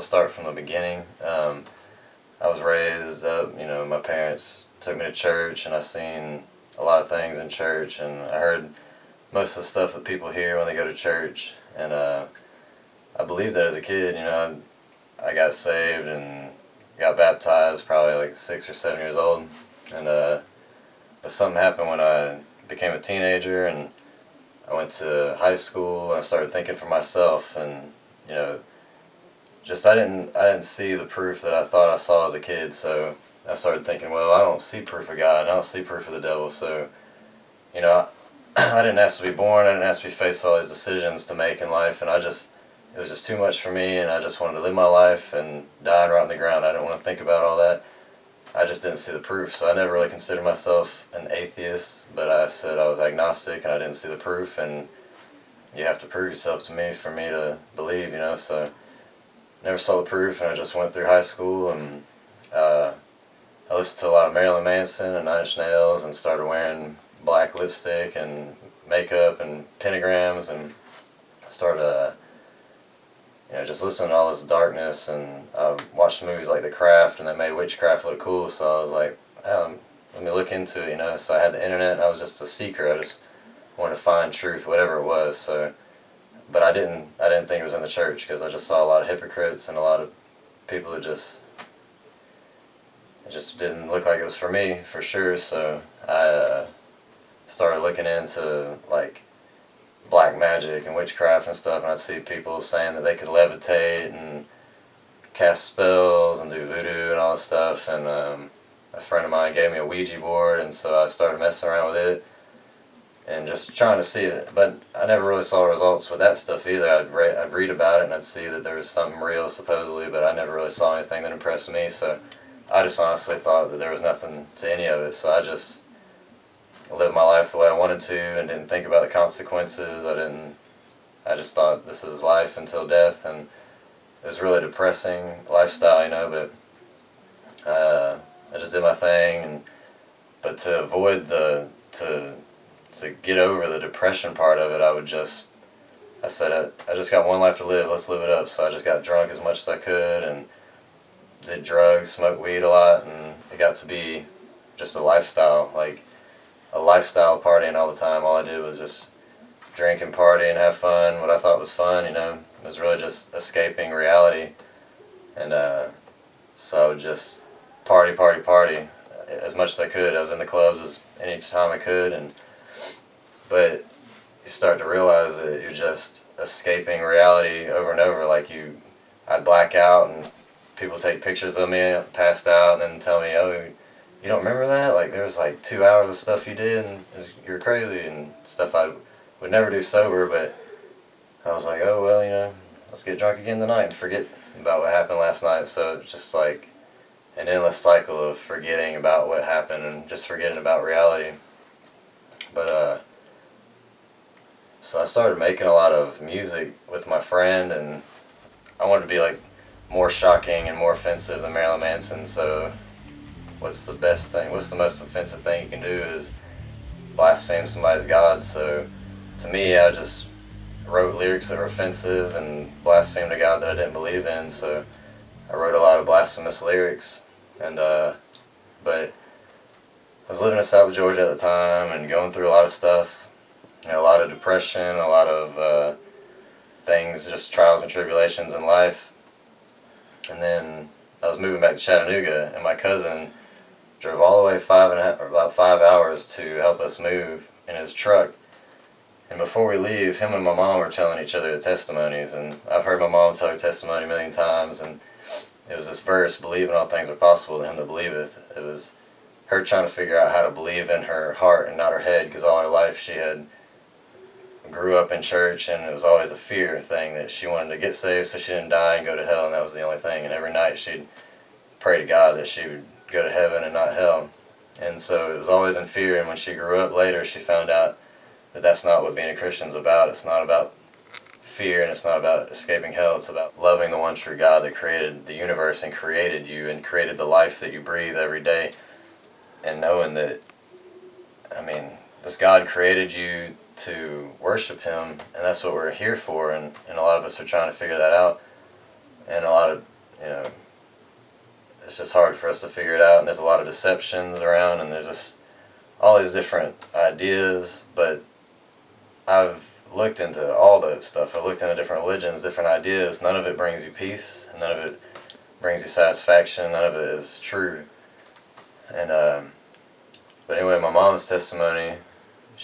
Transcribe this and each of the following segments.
start from the beginning. I was raised up, my parents took me to church, and I seen a lot of things in church, and I heard most of the stuff that people hear when they go to church, and I believed that as a kid. I got saved and got baptized probably like 6 or 7 years old, and but something happened when I became a teenager, and I went to high school, and I started thinking for myself, and I didn't see the proof that I thought I saw as a kid. So I started thinking, well, I don't see proof of God, and I don't see proof of the devil. So I didn't ask to be born. I didn't ask to be faced with all these decisions to make in life, and it was just too much for me, and I just wanted to live my life and die and rot in the ground. I didn't want to think about all that. I just didn't see the proof, so I never really considered myself an atheist, but I said I was agnostic, and I didn't see the proof, and you have to prove yourself to me for me to believe, so never saw the proof, and I just went through high school, and I listened to a lot of Marilyn Manson and Nine Inch Nails, and started wearing black lipstick and makeup and pentagrams, and started just listening to all this darkness, and watched movies like The Craft, and they made witchcraft look cool, so I was like, let me look into it, so I had the internet, and I was just a seeker. I just wanted to find truth, whatever it was, but I didn't think it was in the church, because I just saw a lot of hypocrites and a lot of people that it just didn't look like it was for me, for sure, so I started looking into, like, black magic and witchcraft and stuff, and I'd see people saying that they could levitate and cast spells and do voodoo and all this stuff, and a friend of mine gave me a Ouija board, and so I started messing around with it and just trying to see it, but I never really saw results with that stuff either. I'd read about it, and I'd see that there was something real supposedly, but I never really saw anything that impressed me, so I just honestly thought that there was nothing to any of it, so I just lived my life the way I wanted to and didn't think about the consequences. I just thought this is life until death, and it was really a depressing lifestyle, but I just did my thing, but to avoid to get over the depression part of it, I said, I just got one life to live, let's live it up, so I just got drunk as much as I could, and did drugs, smoked weed a lot, and it got to be just a lifestyle, partying all the time. All I did was just drink and party and have fun, what I thought was fun, It was really just escaping reality, and so I would just party as much as I could. I was in the clubs any time I could, but you start to realize that you're just escaping reality over and over. I'd black out, and people take pictures of me passed out, and then tell me, oh, you don't remember that? There was 2 hours of stuff you did, and you're crazy, and stuff I would never do sober, but I was like, oh, well, let's get drunk again tonight and forget about what happened last night. So it's just an endless cycle of forgetting about what happened and just forgetting about reality. But so I started making a lot of music with my friend, and I wanted to be more shocking and more offensive than Marilyn Manson. So what's the most offensive thing you can do is blaspheme somebody's God. So to me, I just wrote lyrics that were offensive and blasphemed a God that I didn't believe in. So I wrote a lot of blasphemous lyrics, and but I was living in South Georgia at the time and going through a lot of stuff, a lot of depression, a lot of things, just trials and tribulations in life. And then I was moving back to Chattanooga, and my cousin drove all the way about 5 hours to help us move in his truck. And before we leave, him and my mom were telling each other the testimonies, and I've heard my mom tell her testimony a million times, and it was this verse, believe in all things are possible to him that believeth. It was her trying to figure out how to believe in her heart and not her head, because all her life she had grew up in church, and it was always a fear thing that she wanted to get saved so she didn't die and go to hell, and that was the only thing. And every night she'd pray to God that she would go to heaven and not hell. And so it was always in fear, and when she grew up later, she found out that that's not what being a Christian is about. It's not about fear, and it's not about escaping hell. It's about loving the one true God that created the universe and created you and created the life that you breathe every day, and knowing that, this God created you to worship Him, and that's what we're here for, and a lot of us are trying to figure that out, and a lot of you know, it's just hard for us to figure it out, and there's a lot of deceptions around, and there's just all these different ideas. But I've looked into all that stuff. I've looked into different religions, different ideas. None of it brings you peace, and none of it brings you satisfaction. None of it is true. And but anyway, my mom's testimony,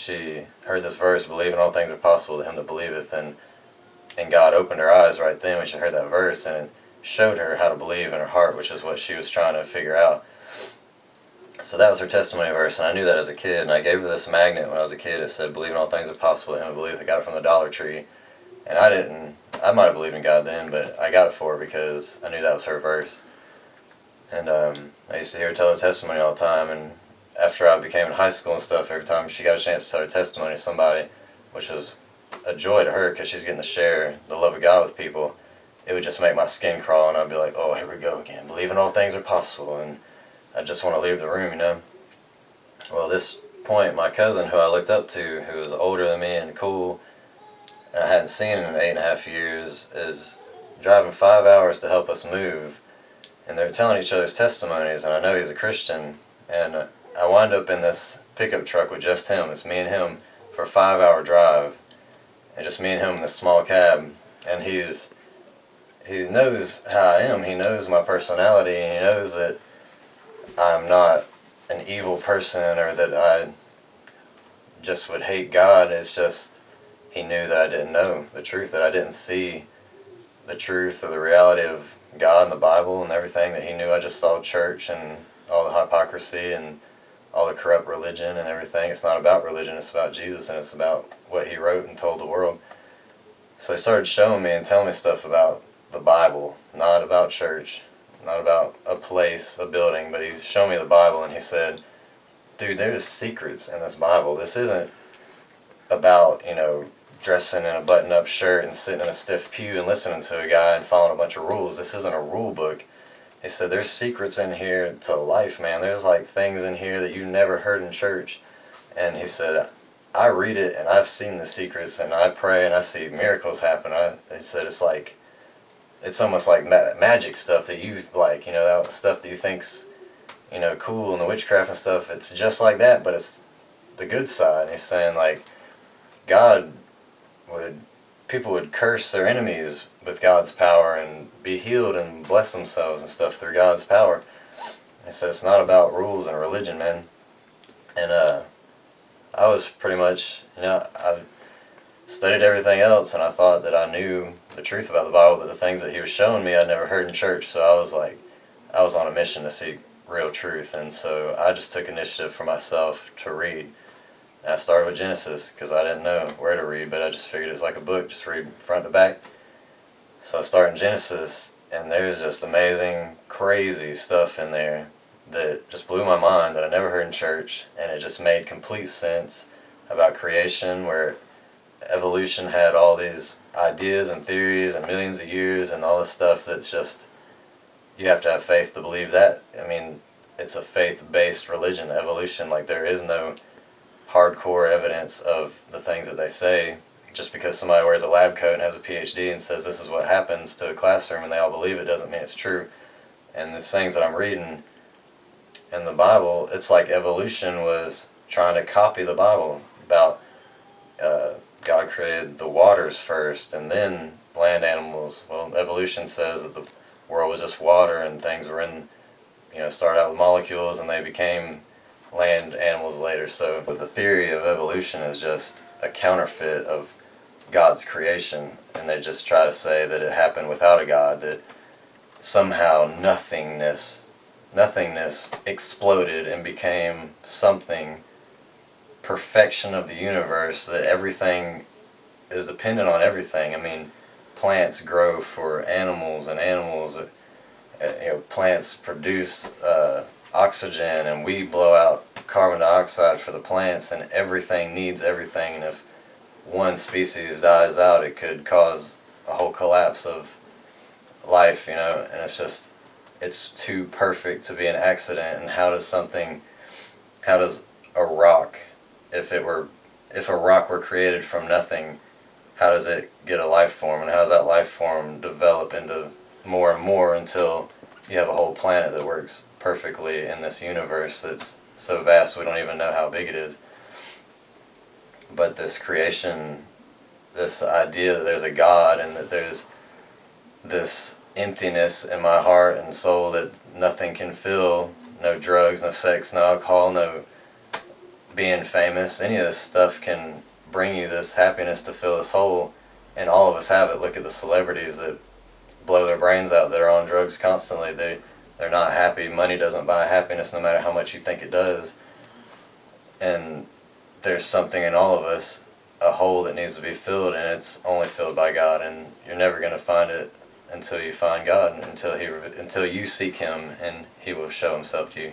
she heard this verse, believing all things are possible to him that believeth, and God opened her eyes right then when she heard that verse, and it showed her how to believe in her heart, which is what she was trying to figure out. So that was her testimony verse, and I knew that as a kid, and I gave her this magnet when I was a kid. It said, believing all things are possible to him that believeth. I got it from the Dollar Tree, and I might have believed in God then, but I got it for her because I knew that was her verse. And I used to hear her tell her testimony all the time, and after I became in high school and stuff, every time she got a chance to tell her testimony to somebody, which was a joy to her because she's getting to share the love of God with people, it would just make my skin crawl, and I'd be like, oh, here we go again, believing all things are possible, and I just want to leave the room, you know. Well, at this point, my cousin, who I looked up to, who was older than me and cool, and I hadn't seen him in 8.5 years, is driving 5 hours to help us move, and they're telling each other's testimonies, and I know he's a Christian, and I wind up in this pickup truck with just him. It's me and him for a 5-hour drive, and just me and him in this small cab, and he knows how I am. He knows my personality, and he knows that I'm not an evil person or that I just would hate God. It's just he knew that I didn't know the truth, that I didn't see the truth or the reality of God and the Bible and everything, that he knew I just saw church and all the hypocrisy and all the corrupt religion and everything. It's not about religion, it's about Jesus, and it's about what he wrote and told the world. So he started showing me and telling me stuff about the Bible, not about church, not about a place, a building, but he showed me the Bible, and he said, dude, there's secrets in this Bible. This isn't about, you know, dressing in a button-up shirt and sitting in a stiff pew and listening to a guy and following a bunch of rules. This isn't a rule book. He said, there's secrets in here to life, man. There's like things in here that you never heard in church. And he said, I read it and I've seen the secrets, and I pray and I see miracles happen. He said, it's almost like magic stuff that you like, you know, that stuff that you think's, you know, cool, and the witchcraft and stuff. It's just like that, but it's the good side. And he's saying, like, people would curse their enemies with God's power and be healed and bless themselves and stuff through God's power. He said it's not about rules and religion, man. And I was pretty much, you know, I've studied everything else, and I thought that I knew the truth about the Bible, but the things that he was showing me I'd never heard in church. So I was on a mission to seek real truth, and so I just took initiative for myself to read. And I started with Genesis because I didn't know where to read, but I just figured it was like a book, just read front to back. So I started in Genesis, and there's just amazing, crazy stuff in there that just blew my mind that I never heard in church, and it just made complete sense about creation, where evolution had all these ideas and theories and millions of years and all this stuff that's just, you have to have faith to believe that. I mean, it's a faith-based religion, evolution. Like, there is no hardcore evidence of the things that they say. Just because somebody wears a lab coat and has a PhD and says this is what happens to a classroom and they all believe it doesn't mean it's true. And the things that I'm reading in the Bible, it's like evolution was trying to copy the Bible about God created the waters first and then land animals. Well, evolution says that the world was just water and things were in, you know, started out with molecules and they became land animals later. So the theory of evolution is just a counterfeit of God's creation, and they just try to say that it happened without a God, that somehow nothingness exploded and became something, perfection of the universe, that everything is dependent on everything. I mean, plants grow for animals, and animals, you know, plants produce oxygen, and we blow out carbon dioxide for the plants, and everything needs everything. And if one species dies out, it could cause a whole collapse of life, you know. And it's too perfect to be an accident. And how does a rock, if a rock were created from nothing, how does it get a life form, and how does that life form develop into more and more until you have a whole planet that works perfectly in this universe that's so vast we don't even know how big it is. But this creation, this idea that there's a God and that there's this emptiness in my heart and soul that nothing can fill, no drugs, no sex, no alcohol, no being famous, any of this stuff can bring you this happiness to fill this hole, and all of us have it. Look at the celebrities that blow their brains out, they're on drugs constantly, they're not happy. Money doesn't buy happiness no matter how much you think it does. And there's something in all of us, a hole that needs to be filled, and it's only filled by God, and you're never going to find it until you find God, until you seek Him, and He will show Himself to you.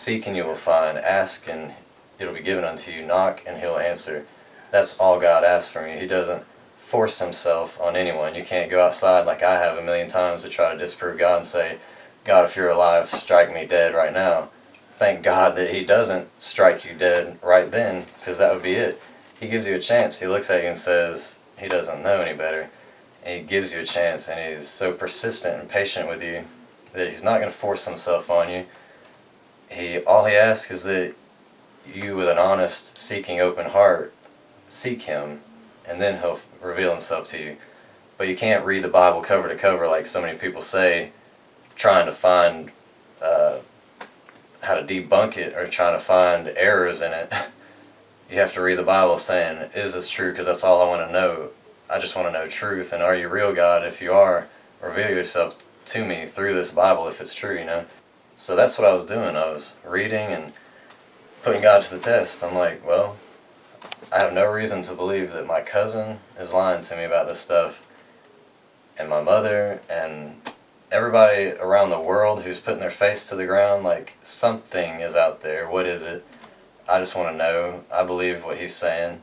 Seek and you will find, ask and it'll be given unto you, knock and He'll answer. That's all God asks from you. He doesn't force Himself on anyone. You can't go outside like I have a million times to try to disprove God and say, God, if you're alive, strike me dead right now. Thank God that He doesn't strike you dead right then, because that would be it. He gives you a chance. He looks at you and says He doesn't know any better. And He gives you a chance, and He's so persistent and patient with you that He's not going to force Himself on you. All He asks is that you, with an honest, seeking, open heart, seek Him, and then He'll reveal Himself to you. But you can't read the Bible cover to cover like so many people say, trying to find how to debunk it or trying to find errors in it. You have to read the Bible saying, is this true? Because that's all I want to know. I just want to know truth. And are you real, God? If you are, reveal yourself to me through this Bible if it's true, you know. So that's what I was doing. I was reading and putting God to the test. I'm like, well, I have no reason to believe that my cousin is lying to me about this stuff, and my mother, and everybody around the world who's putting their face to the ground. Like, something is out there. What is it? I just want to know. I believe what he's saying,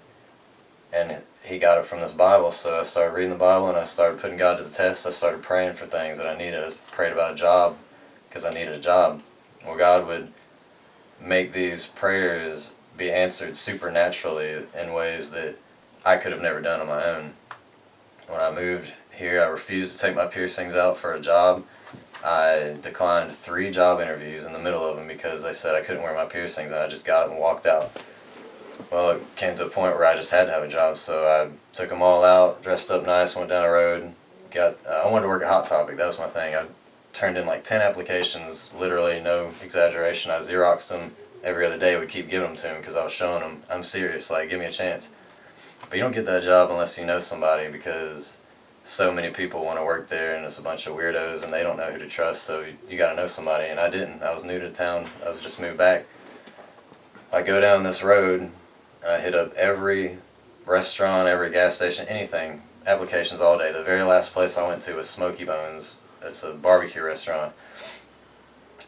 and he got it from this Bible. So I started reading the Bible, and I started putting God to the test. I started praying for things that I needed. I prayed about a job because I needed a job. Well, God would make these prayers be answered supernaturally in ways that I could have never done on my own. When I moved here, I refused to take my piercings out for a job. I declined 3 job interviews in the middle of them because they said I couldn't wear my piercings, and I just got up and walked out. Well, it came to a point where I just had to have a job, so I took them all out, dressed up nice, went down the road. I wanted to work at Hot Topic. That was my thing. I turned in like 10 applications, literally, no exaggeration. I Xeroxed them every other day. Would keep giving them to them because I was showing them, I'm serious, like, give me a chance. But you don't get that job unless you know somebody, because so many people want to work there, and it's a bunch of weirdos, and they don't know who to trust, so you got to know somebody, and I didn't. I was new to town. I was just moved back. I go down this road, and I hit up every restaurant, every gas station, anything, applications all day. The very last place I went to was Smoky Bones. It's a barbecue restaurant,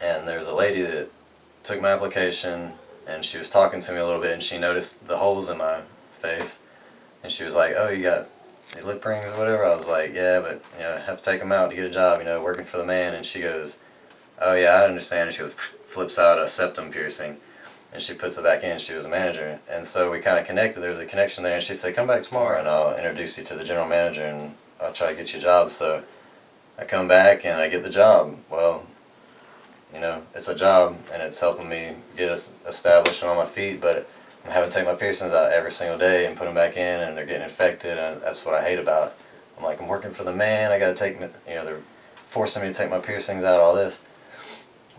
and there's a lady that took my application, and she was talking to me a little bit, and she noticed the holes in my face, and she was like, oh, you got lip rings or whatever? I was like, yeah, but, you know, I have to take them out to get a job, you know, working for the man. And she goes, oh yeah, I understand. And she goes, flips out a septum piercing, and she puts it back in. She was a manager, and so we kind of connected. There was a connection there, and she said, come back tomorrow and I'll introduce you to the general manager, and I'll try to get you a job. So I come back and I get the job. Well, you know, it's a job, and it's helping me get established and on my feet, but I'm having to take my piercings out every single day and put them back in, and they're getting infected, and that's what I hate about it. I'm like, I'm working for the man, I got to take, you know, they're forcing me to take my piercings out, all this.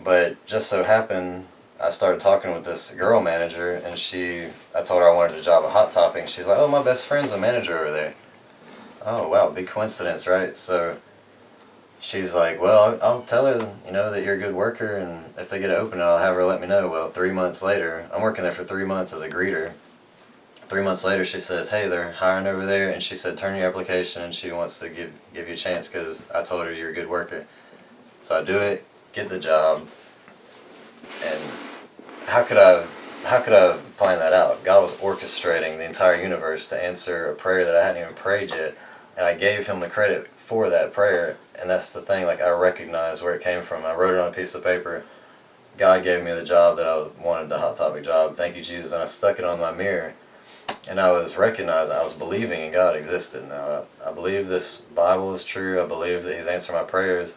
But just so happened, I started talking with this girl manager, and I told her I wanted a job at Hot Topic, and she's like, oh, my best friend's a manager over there. Oh, wow, big coincidence, right? So she's like, well, I'll tell her, you know, that you're a good worker, and if they get it open, I'll have her let me know. Well, 3 months later, I'm working there for 3 months as a greeter. 3 months later, she says, hey, they're hiring over there, and she said, turn your application, and she wants to give you a chance because I told her you're a good worker. So I do it, get the job, and how could I plan that out? God was orchestrating the entire universe to answer a prayer that I hadn't even prayed yet, and I gave Him the credit for that prayer. And that's the thing, like, I recognize where it came from. I wrote it on a piece of paper. God gave me the job that I wanted, the Hot Topic job. Thank you, Jesus. And I stuck it on my mirror. and I was recognizing, I was believing in God existed. Now I believe this Bible is true. I believe that He's answered my prayers,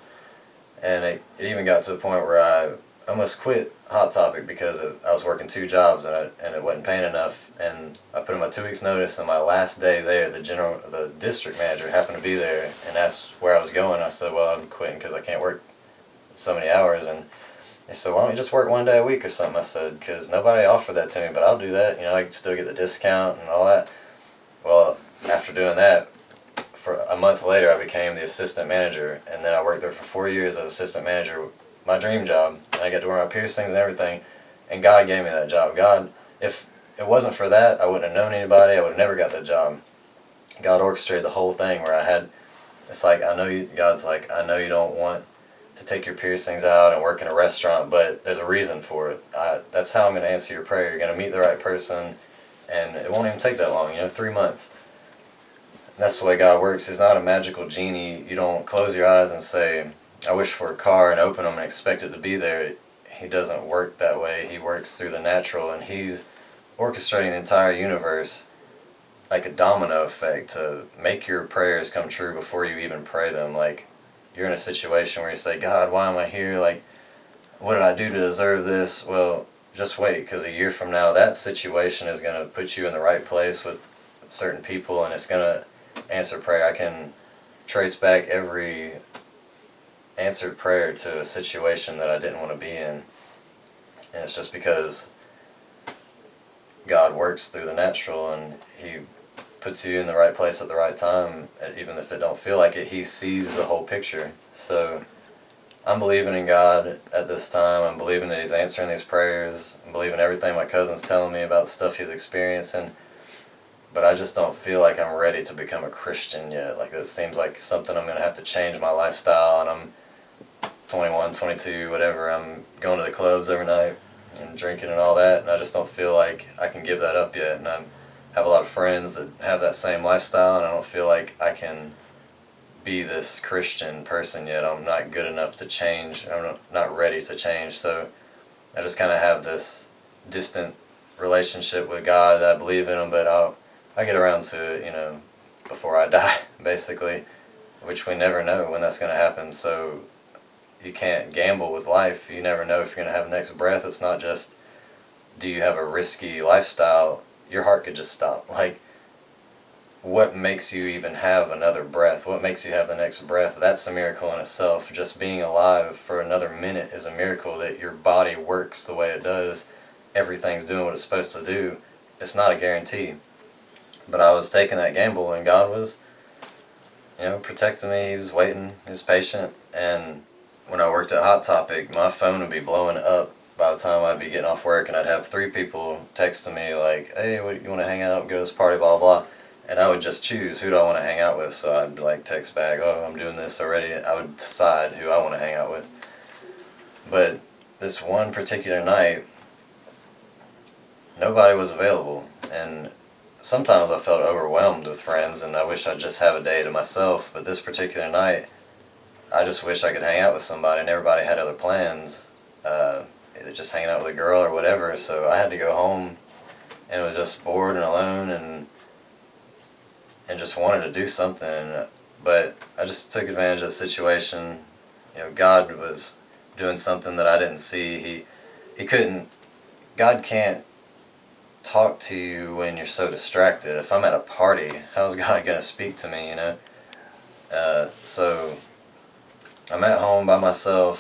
and it even got to a point where I almost quit Hot Topic because I was working 2 jobs and it wasn't paying enough. And I put in my 2 weeks notice, and my last day there, the district manager happened to be there and asked where I was going. I said, well, I'm quitting because I can't work so many hours. And he said, why don't you just work 1 day a week or something? I said, because nobody offered that to me, but I'll do that. You know, I can still get the discount and all that. Well, after doing that, for a month later, I became the assistant manager, and then I worked there for 4 years as assistant manager, my dream job, and I got to wear my piercings and everything, and God gave me that job. God, if it wasn't for that, I wouldn't have known anybody, I would have never got that job. God orchestrated the whole thing where it's like, God's like, I know you don't want to take your piercings out and work in a restaurant, but there's a reason for it. That's how I'm going to answer your prayer. You're going to meet the right person, and it won't even take that long, 3 months. That's the way God works. He's not a magical genie. You don't close your eyes and say, I wish for a car, and open them and expect it to be there. He doesn't work that way. He works through the natural, and He's orchestrating the entire universe like a domino effect to make your prayers come true before you even pray them. Like, you're in a situation where you say, God, why am I here? Like, what did I do to deserve this? Well, just wait, because a year from now, that situation is going to put you in the right place with certain people, and it's going to answer prayer. I can trace back every answered prayer to a situation that I didn't want to be in, and it's just because God works through the natural, and He puts you in the right place at the right time, even if it don't feel like it. He sees the whole picture. So I'm believing in God at this time. I'm believing that He's answering these prayers. I'm believing everything my cousin's telling me about the stuff he's experiencing. But I just don't feel like I'm ready to become a Christian yet. Like, it seems like something I'm going to have to change my lifestyle, and I'm 21, 22, whatever. I'm going to the clubs every night and drinking and all that, and I just don't feel like I can give that up yet. And I have a lot of friends that have that same lifestyle, and I don't feel like I can be this Christian person yet. I'm not good enough to change. I'm not ready to change. So I just kind of have this distant relationship with God. I believe in Him, but I get around to it, before I die, basically, which we never know when that's going to happen. So you can't gamble with life. You never know if you're going to have the next breath. It's not just, do you have a risky lifestyle? Your heart could just stop. Like, what makes you even have another breath? What makes you have the next breath? That's a miracle in itself. Just being alive for another minute is a miracle, that your body works the way it does. Everything's doing what it's supposed to do. It's not a guarantee. But I was taking that gamble, and God was, protecting me. He was waiting. He was patient. And when I worked at Hot Topic, my phone would be blowing up by the time I'd be getting off work, and I'd have 3 people texting me like, hey, you want to hang out, go to this party, blah, blah. And I would just choose, who do I want to hang out with? So I'd text back, oh, I'm doing this already. I would decide who I want to hang out with. But this one particular night, nobody was available. And sometimes I felt overwhelmed with friends, and I wish I'd just have a day to myself. But this particular night, I just wish I could hang out with somebody, and everybody had other plans, either just hanging out with a girl or whatever. So I had to go home, and was just bored and alone, and just wanted to do something. But I just took advantage of the situation. God was doing something that I didn't see. God can't talk to you when you're so distracted. If I'm at a party, how's God going to speak to me, So I'm at home by myself.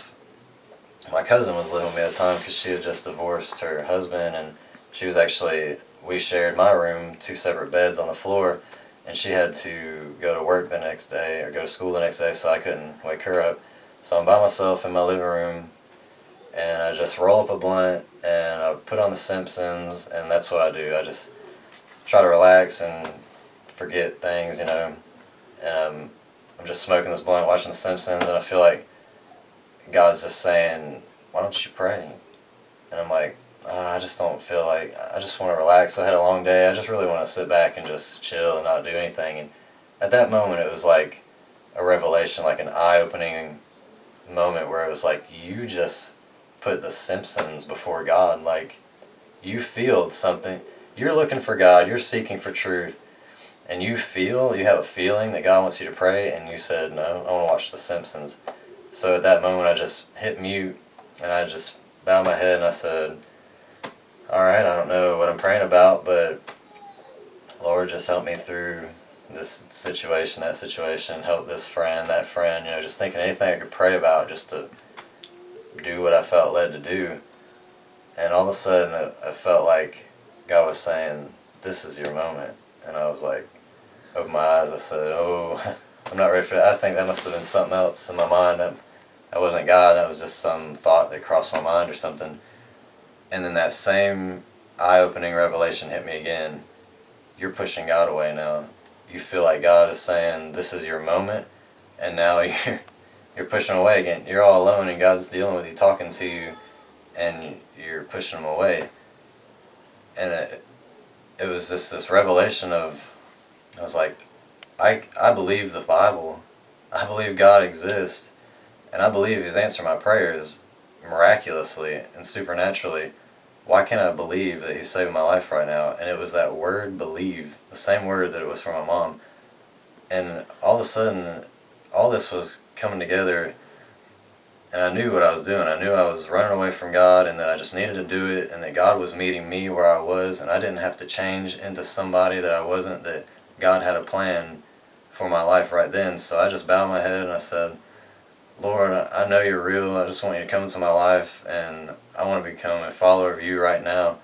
My cousin was living with me at the time because she had just divorced her husband, and we shared my room, 2 separate beds on the floor, and she had to go to work the next day, or go to school the next day, so I couldn't wake her up. So I'm by myself in my living room, and I just roll up a blunt, and I put on The Simpsons, and that's what I do. I just try to relax and forget things, and I'm just smoking this blunt, watching The Simpsons, and I feel like God's just saying, why don't you pray? And I'm like, I just don't feel like, I just want to relax. I had a long day. I just really want to sit back and just chill and not do anything. And at that moment, it was like a revelation, like an eye-opening moment where it was like, you just put The Simpsons before God. Like, you feel something. you're looking for God, you're seeking for truth, and you have a feeling that God wants you to pray, and you said, no, I want to watch The Simpsons. So at that moment, I just hit mute, and I just bowed my head, and I said, alright, I don't know what I'm praying about, but Lord, just help me through this situation, that situation, help this friend, that friend, just thinking anything I could pray about just to do what I felt led to do. And all of a sudden, I felt like God was saying, this is your moment. And I was like, opened my eyes, I said, oh, I'm not ready for that. I think that must have been something else in my mind. That wasn't God, that was just some thought that crossed my mind or something. And then that same eye-opening revelation hit me again. You're pushing God away now. You feel like God is saying, this is your moment, and now you're pushing away again. You're all alone, and God's dealing with you, talking to you, and you're pushing him away. And it was just this revelation of, I was like, I believe the Bible. I believe God exists, and I believe He's answered my prayers miraculously and supernaturally. Why can't I believe that He's saving my life right now? And it was that word, believe, the same word that it was from my mom. And all of a sudden, all this was coming together, and I knew what I was doing. I knew I was running away from God, and that I just needed to do it, and that God was meeting me where I was, and I didn't have to change into somebody that I wasn't, that God had a plan for my life right then. So I just bowed my head and I said, Lord, I know you're real. I just want you to come into my life, and I want to become a follower of you right now.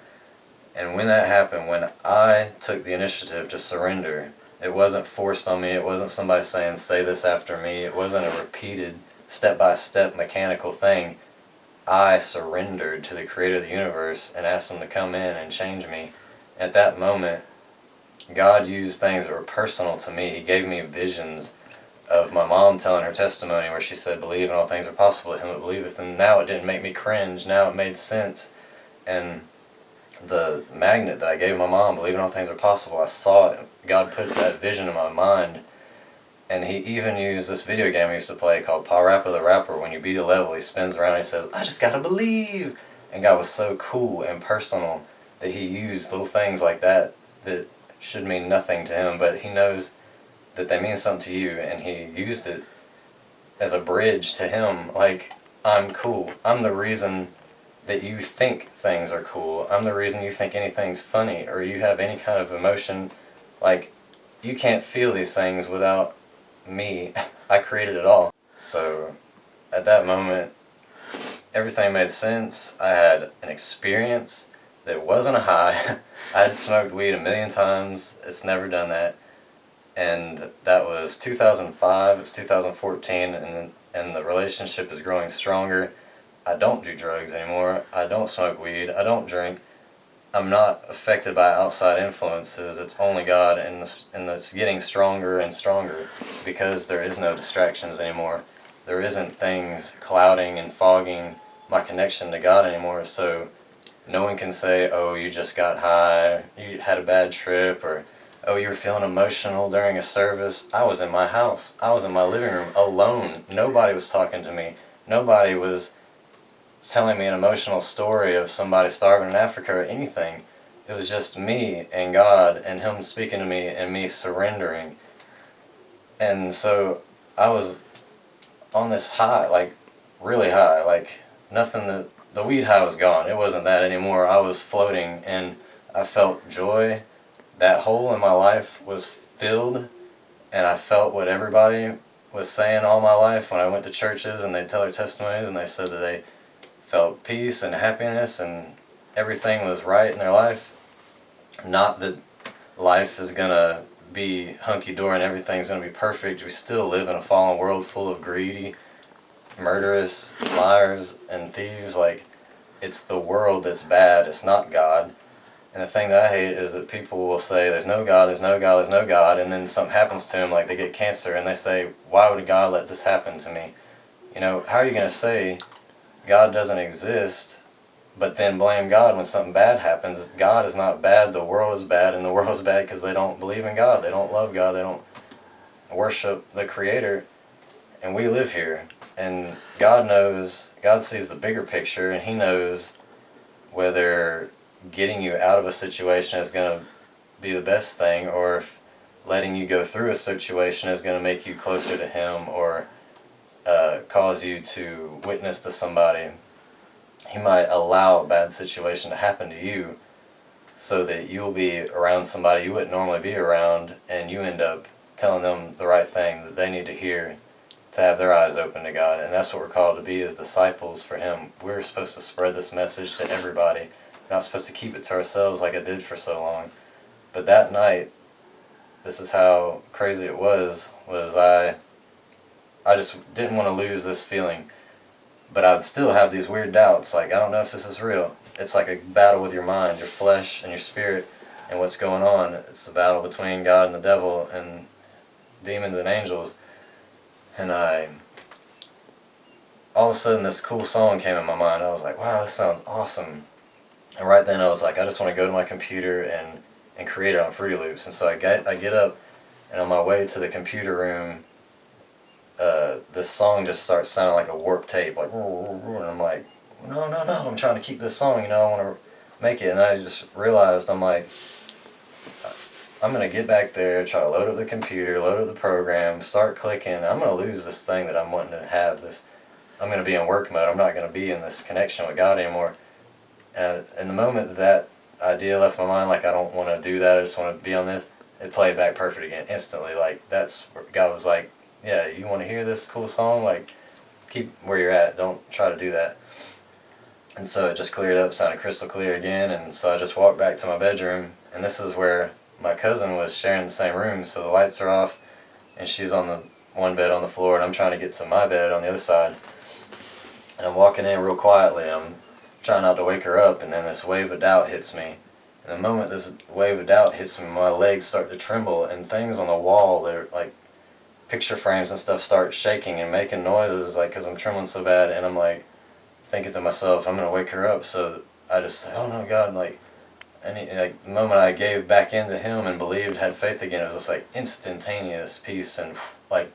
And when that happened, when I took the initiative to surrender, it wasn't forced on me. It wasn't somebody saying, say this after me. It wasn't a repeated, step-by-step mechanical thing. I surrendered to the Creator of the universe and asked Him to come in and change me. At that moment, God used things that were personal to me. He gave me visions of my mom telling her testimony where she said, believe in all things are possible to him that believeth. And now it didn't make me cringe. Now it made sense. And the magnet that I gave my mom, believe in all things are possible, I saw it. God put that vision in my mind. And He even used this video game I used to play called Pa Rappa the Rapper. When you beat a level, he spins around and he says, I just gotta believe. And God was so cool and personal that He used little things like that that should mean nothing to Him, but He knows that they mean something to you, and He used it as a bridge to Him. Like, I'm cool. I'm the reason that you think things are cool. I'm the reason you think anything's funny, or you have any kind of emotion. Like, you can't feel these things without me. I created it all. So, at that moment, everything made sense. I had an experience that wasn't a high. I had smoked weed 1,000,000 times. It's never done that. And that was 2005, it's 2014, and the relationship is growing stronger. I don't do drugs anymore. I don't smoke weed. I don't drink. I'm not affected by outside influences. It's only God, and it's getting stronger and stronger because there is no distractions anymore. There isn't things clouding and fogging my connection to God anymore. So no one can say, oh, you just got high, you had a bad trip, or oh, you were feeling emotional during a service. I was in my house. I was in my living room alone. Nobody was talking to me. Nobody was telling me an emotional story of somebody starving in Africa or anything. It was just me and God and Him speaking to me and me surrendering. And so I was on this high, like really high, like nothing that, the weed high was gone. It wasn't that anymore. I was floating and I felt joy. That hole in my life was filled, and I felt what everybody was saying all my life when I went to churches and they'd tell their testimonies and they said that they felt peace and happiness and everything was right in their life. Not that life is going to be hunky-dory and everything's going to be perfect. We still live in a fallen world full of greedy, murderous, liars, and thieves. Like, it's the world that's bad. It's not God. And the thing that I hate is that people will say, there's no God, there's no God, there's no God, and then something happens to them, like they get cancer, and they say, why would God let this happen to me? How are you going to say God doesn't exist, but then blame God when something bad happens? God is not bad, the world is bad, and the world is bad because they don't believe in God, they don't love God, they don't worship the Creator, and we live here. And God knows, God sees the bigger picture, and He knows whether getting you out of a situation is going to be the best thing, or if letting you go through a situation is going to make you closer to Him, or cause you to witness to somebody. He might allow a bad situation to happen to you so that you'll be around somebody you wouldn't normally be around, and you end up telling them the right thing that they need to hear to have their eyes open to God. And that's what we're called to be as disciples for Him. We're supposed to spread this message to everybody. We're not supposed to keep it to ourselves like I did for so long. But that night, this is how crazy it was I just didn't want to lose this feeling. But I'd still have these weird doubts, like, I don't know if this is real. It's like a battle with your mind, your flesh, and your spirit, and what's going on. It's a battle between God and the devil, and demons and angels. And all of a sudden, this cool song came in my mind. I was like, wow, this sounds awesome. And right then, I was like, I just want to go to my computer and create it on Fruity Loops. And so I get up, and on my way to the computer room, this song just starts sounding like a warped tape, like, and I'm like, no, I'm trying to keep this song, I want to make it. And I just realized, I'm like, I'm going to get back there, try to load up the computer, load up the program, start clicking. I'm going to lose this thing that I'm wanting to have. I'm going to be in work mode. I'm not going to be in this connection with God anymore. And in the moment that idea left my mind, like, I don't want to do that, I just want to be on this, it played back perfect again, instantly. Like, that's where God was like, yeah, you want to hear this cool song? Like, keep where you're at. Don't try to do that. And so it just cleared up, sounded crystal clear again, and so I just walked back to my bedroom, and this is where my cousin was sharing the same room, so the lights are off, and she's on the one bed on the floor, and I'm trying to get to my bed on the other side. And I'm walking in real quietly, I'm trying not to wake her up, and then this wave of doubt hits me. And the moment this wave of doubt hits me, my legs start to tremble, and things on the wall that are like picture frames and stuff start shaking and making noises, like, because I'm trembling so bad. And I'm like thinking to myself, I'm going to wake her up. So I just say, oh no, God, like, like, the moment I gave back into Him and believed, had faith again, it was just like instantaneous peace, and like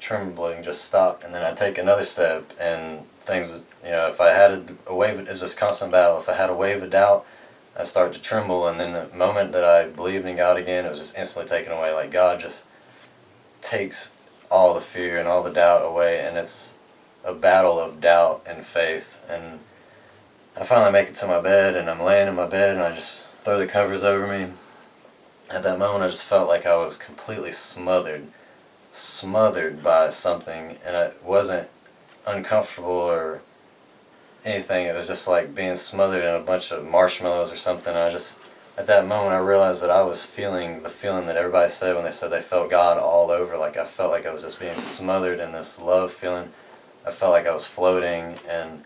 trembling just stopped. And then I take another step, and things, if I had a wave, it was just constant battle. If I had a wave of doubt, I start to tremble, and then the moment that I believed in God again, it was just instantly taken away. Like, God just takes all the fear and all the doubt away, and it's a battle of doubt and faith. And I finally make it to my bed, and I'm laying in my bed, and I just throw the covers over me. At that moment, I just felt like I was completely smothered by something, and it wasn't uncomfortable or anything. It was just like being smothered in a bunch of marshmallows or something. At that moment, I realized that I was feeling the feeling that everybody said when they said they felt God all over. Like, I felt like I was just being smothered in this love feeling. I felt like I was floating, and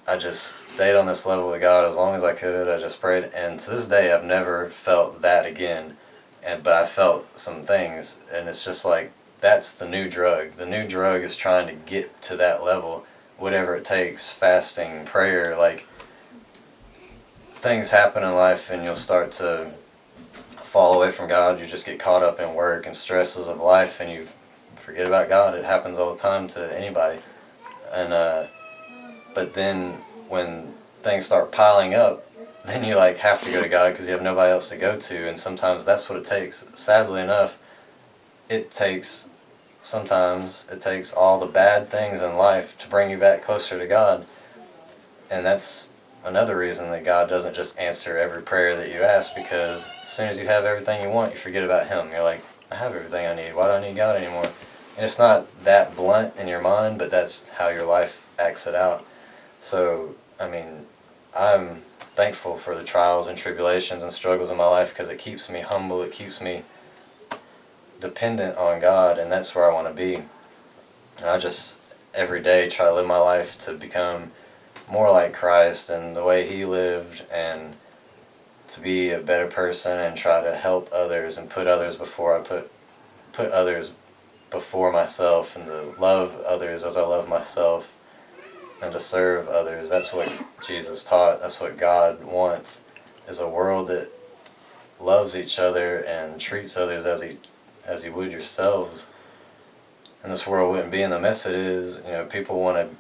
I just stayed on this level with God as long as I could. I just prayed, and to this day, I've never felt that again. But I felt some things, and it's just like, that's the new drug. The new drug is trying to get to that level, whatever it takes, fasting, prayer. Like, things happen in life, and you'll start to fall away from God. You just get caught up in work and stresses of life, and you forget about God. It happens all the time to anybody. And but then when things start piling up, then you like have to go to God because you have nobody else to go to. And sometimes that's what it takes. Sadly enough, sometimes it takes all the bad things in life to bring you back closer to God. And that's another reason that God doesn't just answer every prayer that you ask, because as soon as you have everything you want, you forget about Him. You're like, I have everything I need. Why do I need God anymore? And it's not that blunt in your mind, but that's how your life acts it out. So, I mean, I'm thankful for the trials and tribulations and struggles in my life, because it keeps me humble. It keeps me dependent on God, and that's where I want to be. And I just, every day, try to live my life to become more like Christ and the way He lived, and to be a better person and try to help others and put others before put others before myself, and to love others as I love myself, and to serve others. That's what Jesus taught. That's what God wants, is a world that loves each other and treats others as you would yourselves. And this world wouldn't be in the mess it is. People want to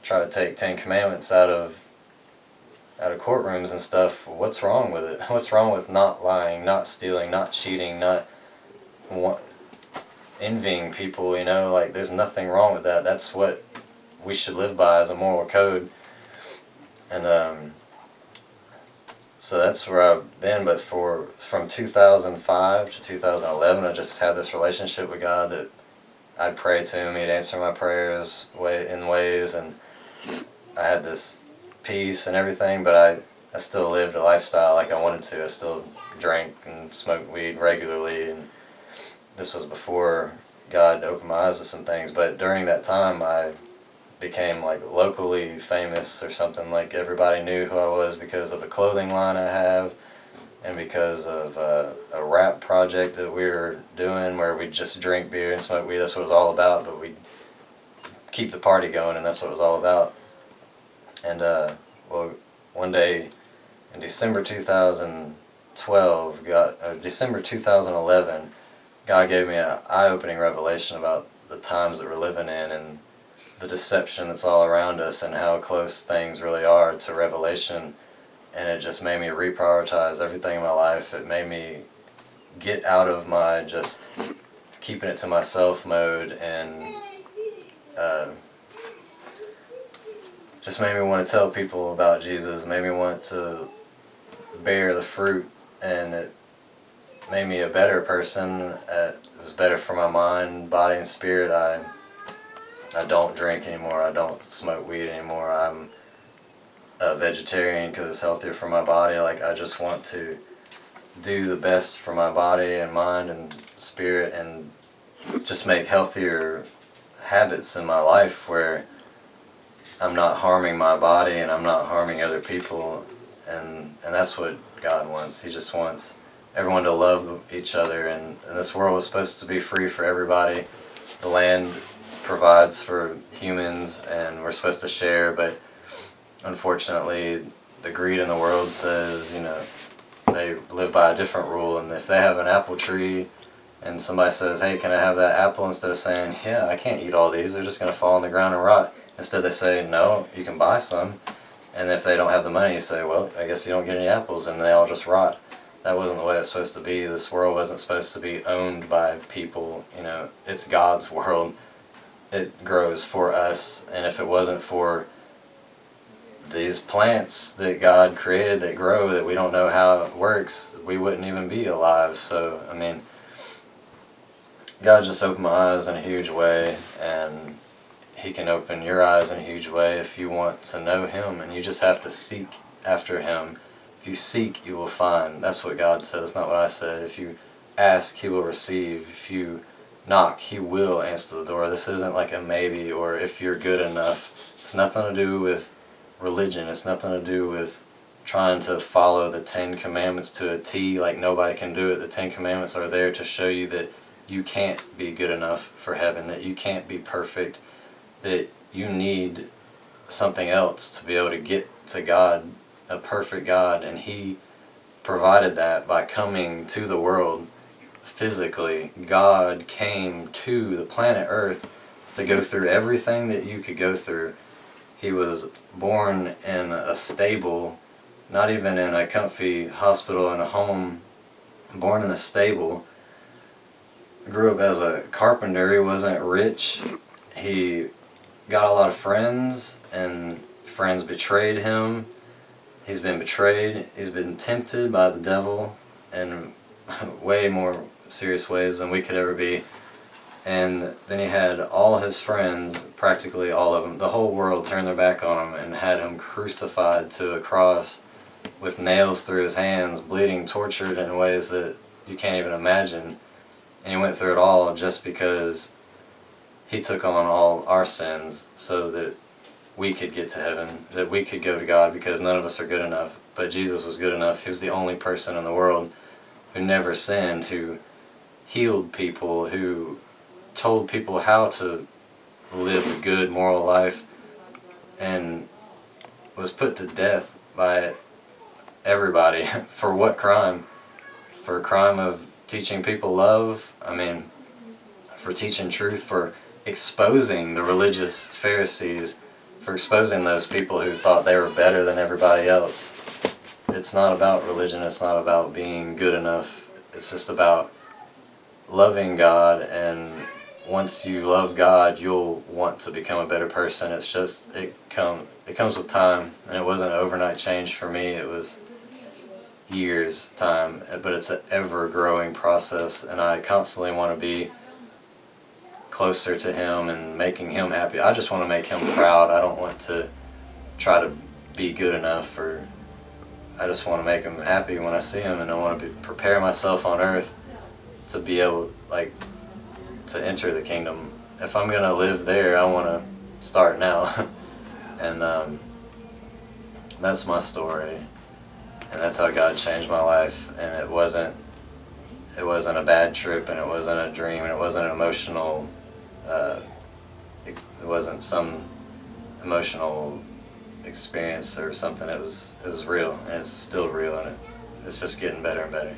try to take 10 Commandments out of out of courtrooms and stuff, what's wrong with it? What's wrong with not lying, not stealing, not cheating, not envying people, you know? Like, there's nothing wrong with that. That's what we should live by as a moral code. And so that's where I've been. But from 2005 to 2011, I just had this relationship with God that I'd pray to Him. He'd answer my prayers in ways, and I had this peace and everything, but I still lived a lifestyle like I wanted to. I still drank and smoked weed regularly, and this was before God opened my eyes to some things. But during that time, I became like locally famous or something. Like, everybody knew who I was because of a clothing line I have, and because of a rap project that we were doing where we just drink beer and smoke weed. That's what it was all about, but we keep the party going, and that's what it was all about. And well, one day in December 2011, God gave me an eye-opening revelation about the times that we're living in and the deception that's all around us and how close things really are to revelation. And it just made me reprioritize everything in my life. It made me get out of my just keeping it to myself mode, and just made me want to tell people about Jesus, made me want to bear the fruit, and it made me a better person. It was better for my mind, body, and spirit. I don't drink anymore. I don't smoke weed anymore. I'm a vegetarian because it's healthier for my body. Like, I just want to do the best for my body and mind and spirit, and just make healthier habits in my life where I'm not harming my body and I'm not harming other people. And that's what God wants. He just wants everyone to love each other, and this world was supposed to be free for everybody. The land provides for humans, and we're supposed to share, but unfortunately the greed in the world says, you know, they live by a different rule. And if they have an apple tree and somebody says, hey, can I have that apple, instead of saying, yeah, I can't eat all these, they're just going to fall on the ground and rot, instead they say, no, you can buy some. And if they don't have the money, you say, well, I guess you don't get any apples, and they all just rot. That wasn't the way it's supposed to be. This world wasn't supposed to be owned by people. You know, it's God's world. It grows for us, and if it wasn't for these plants that God created that grow, that we don't know how it works, we wouldn't even be alive. So, I mean, God just opened my eyes in a huge way, and He can open your eyes in a huge way if you want to know Him, and you just have to seek after Him. If you seek, you will find. That's what God said. That's not what I said. If you ask, He will receive. If you knock, He will answer the door. This isn't like a maybe or if you're good enough. It's nothing to do with religion. It's nothing to do with trying to follow the 10 Commandments to a T. Like, nobody can do it. The 10 Commandments are there to show you that you can't be good enough for heaven, that you can't be perfect, that you need something else to be able to get to God, a perfect God. And He provided that by coming to the world physically. God came to the planet Earth to go through everything that you could go through. He was born in a stable, not even in a comfy hospital in a home, born in a stable. Grew up as a carpenter. He wasn't rich. He got a lot of friends, and friends betrayed him. He's been betrayed. He's been tempted by the devil in way more serious ways than we could ever be. And then he had all his friends, practically all of them, the whole world, turn their back on him and had him crucified to a cross with nails through his hands, bleeding, tortured in ways that you can't even imagine. And He went through it all just because He took on all our sins so that we could get to heaven, that we could go to God, because none of us are good enough. But Jesus was good enough. He was the only person in the world who never sinned, who healed people, who told people how to live a good moral life, and was put to death by everybody. For what crime? For a crime of teaching people love. I mean, for teaching truth, for exposing the religious Pharisees for exposing those people who thought they were better than everybody else. It's not about religion, it's not about being good enough, it's just about loving God, and once you love God, you'll want to become a better person. It's just, it comes with time, and it wasn't an overnight change for me, it was years time, but it's an ever-growing process, and I constantly want to be closer to Him and making Him happy. I just want to make Him proud. I don't want to try to be good enough, or I just want to make Him happy when I see Him, and I want to prepare myself on earth to be able, like, to enter the kingdom. If I'm going to live there, I want to start now. And that's my story, and that's how God changed my life. And it wasn't a bad trip, and it wasn't a dream, and it wasn't an emotional it wasn't some emotional experience or something. It was real, and it's still real, and it's just getting better and better.